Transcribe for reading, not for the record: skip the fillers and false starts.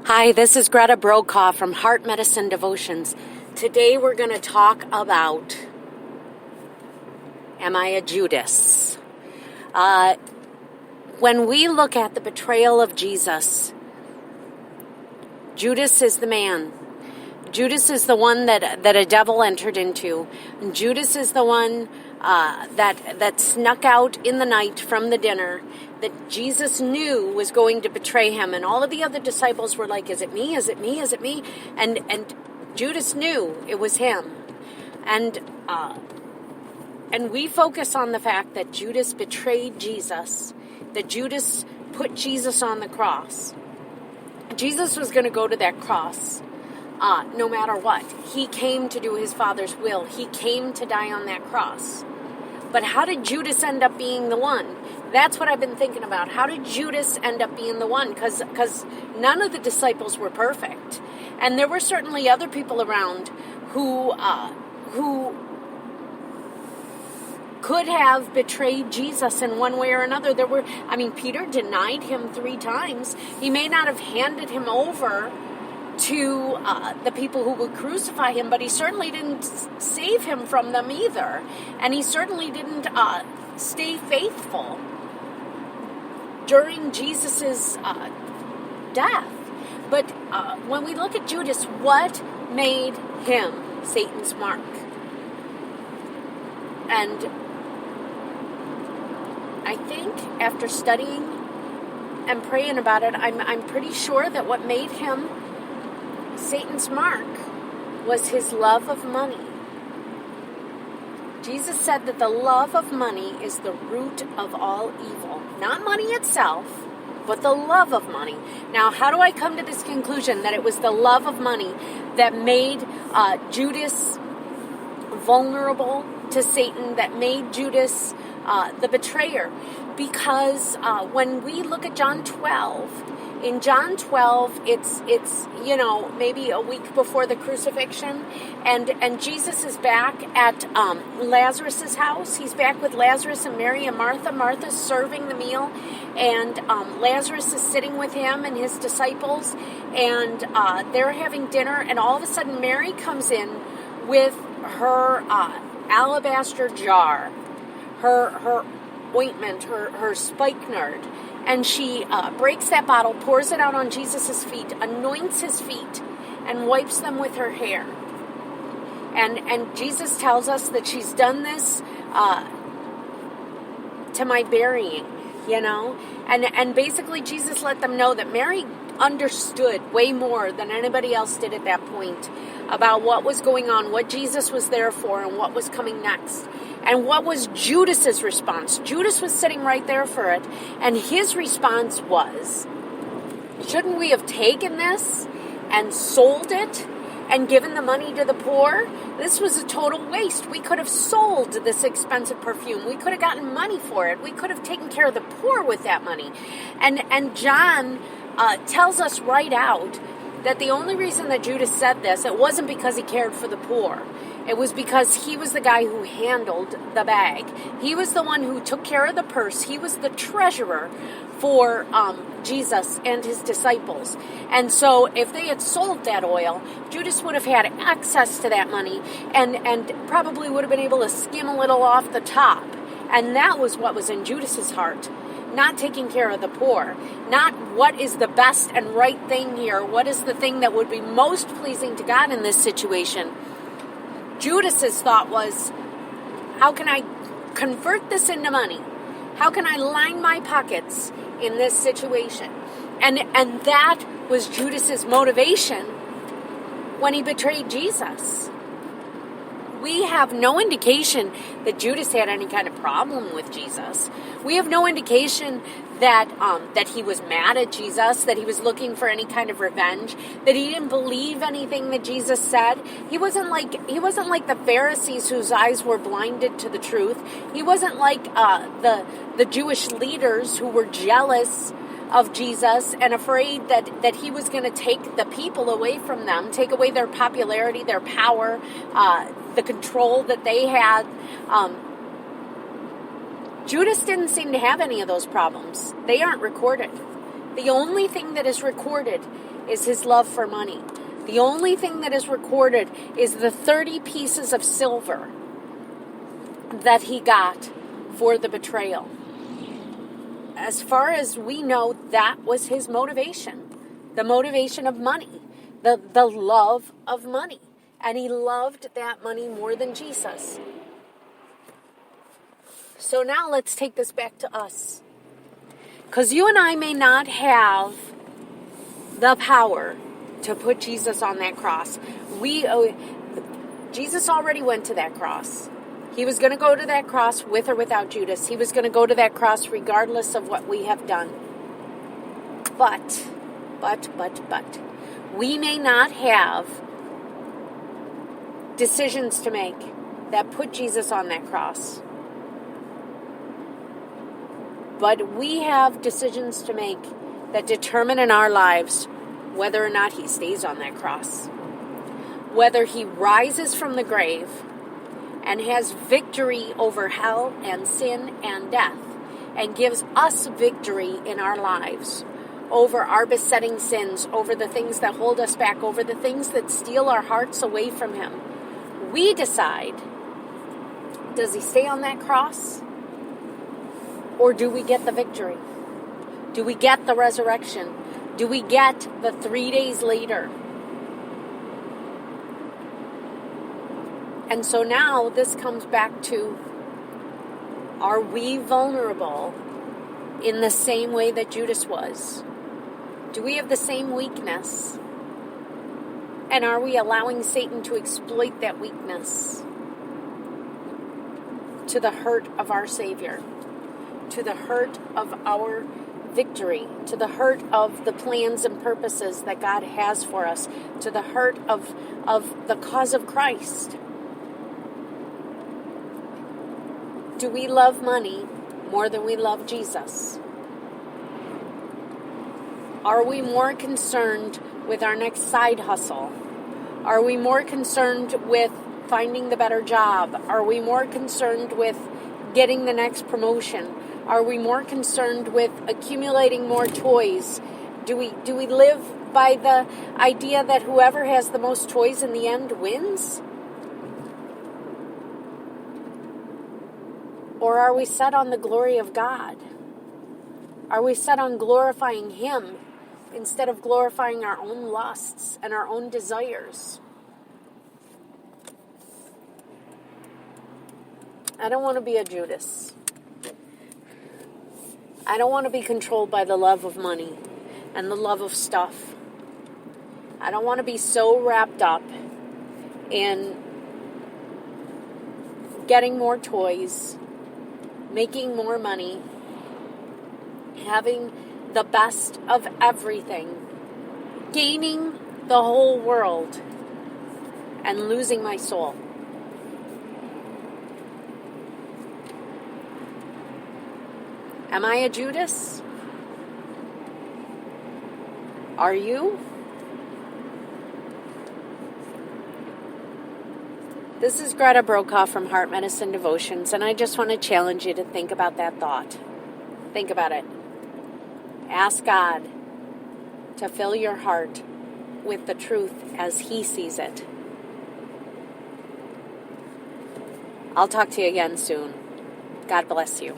Hi, this is Greta Brokaw from Heart Medicine Devotions. Today we're going to talk about, am I a Judas? When we look at the betrayal of Jesus, Judas is the man. Judas is the one that a devil entered into. And Judas is the one that snuck out in the night from the dinner that Jesus knew was going to betray him. And all of the other disciples were like, is it me? Is it me? Is it me? And Judas knew it was him. And we focus on the fact that Judas betrayed Jesus, that Judas put Jesus on the cross. Jesus was going to go to that cross no matter what. He came to do his Father's will. He came to die on that cross. But how did Judas end up being the one? That's what I've been thinking about. How did Judas end up being the one? Because none of the disciples were perfect. And there were certainly other people around who could have betrayed Jesus in one way or another. Peter denied him 3 times. He may not have handed him over to the people who would crucify him, but he certainly didn't save him from them either. And he certainly didn't stay faithful during Jesus's death. But when we look at Judas, what made him Satan's mark? And I think after studying and praying about it, I'm pretty sure that what made him Satan's mark was his love of money. Jesus said that the love of money is the root of all evil. Not money itself, but the love of money. Now, how do I come to this conclusion that it was the love of money that made Judas vulnerable to Satan, that made Judas the betrayer? Because when we look at John 12, in John 12, it's maybe a week before the crucifixion, and Jesus is back at Lazarus's house. He's back with Lazarus and Mary and Martha. Martha's serving the meal, and Lazarus is sitting with him and his disciples, and they're having dinner, and all of a sudden Mary comes in with her alabaster jar, her ointment, her spikenard, and she breaks that bottle, pours it out on Jesus' feet, anoints his feet, and wipes them with her hair. And Jesus tells us that she's done this to my burying, And basically Jesus let them know that Mary understood way more than anybody else did at that point about what was going on, what Jesus was there for, and what was coming next. And what was Judas's response? Judas was sitting right there for it, and his response was, shouldn't we have taken this and sold it and given the money to the poor? This was a total waste. We could have sold this expensive perfume. We could have gotten money for it. We could have taken care of the poor with that money. And John tells us right out that the only reason that Judas said this, it wasn't because he cared for the poor. It was because he was the guy who handled the bag. He was the one who took care of the purse. He was the treasurer for Jesus and his disciples. And so if they had sold that oil, Judas would have had access to that money and probably would have been able to skim a little off the top. And that was what was in Judas's heart. Not taking care of the poor. Not what is the best and right thing here. What is the thing that would be most pleasing to God in this situation? Judas's thought was, how can I convert this into money? How can I line my pockets in this situation? And that was Judas's motivation when he betrayed Jesus. We have no indication that Judas had any kind of problem with Jesus. We have no indication that he was mad at Jesus, that he was looking for any kind of revenge, that he didn't believe anything that Jesus said. He wasn't like the Pharisees whose eyes were blinded to the truth. He wasn't like the Jewish leaders who were jealous of Jesus and afraid that he was going to take the people away from them, take away their popularity, their power, the control that they had. Judas didn't seem to have any of those problems. They aren't recorded. The only thing that is recorded is his love for money. The only thing that is recorded is the 30 pieces of silver that he got for the betrayal. As far as we know, that was his motivation. The motivation of money. The love of money. And he loved that money more than Jesus. So now let's take this back to us. Because you and I may not have the power to put Jesus on that cross. Jesus already went to that cross. He was going to go to that cross with or without Judas. He was going to go to that cross regardless of what we have done. But, we may not have decisions to make that put Jesus on that cross. But we have decisions to make that determine in our lives whether or not he stays on that cross. Whether he rises from the grave and has victory over hell and sin and death and gives us victory in our lives over our besetting sins, over the things that hold us back, over the things that steal our hearts away from him. We decide, does he stay on that cross? Or do we get the victory? Do we get the resurrection? Do we get the 3 days later? And so now this comes back to, are we vulnerable in the same way that Judas was? Do we have the same weakness? And are we allowing Satan to exploit that weakness to the hurt of our Savior? To the hurt of our victory, to the hurt of the plans and purposes that God has for us, to the hurt of the cause of Christ. Do we love money more than we love Jesus? Are we more concerned with our next side hustle? Are we more concerned with finding the better job? Are we more concerned with getting the next promotion? Are we more concerned with accumulating more toys? Do we live by the idea that whoever has the most toys in the end wins? Or are we set on the glory of God? Are we set on glorifying him instead of glorifying our own lusts and our own desires? I don't want to be a Judas. I don't want to be controlled by the love of money and the love of stuff. I don't want to be so wrapped up in getting more toys, making more money, having the best of everything, gaining the whole world, and losing my soul. Am I a Judas? Are you? This is Greta Brokaw from Heart Medicine Devotions, and I just want to challenge you to think about that thought. Think about it. Ask God to fill your heart with the truth as he sees it. I'll talk to you again soon. God bless you.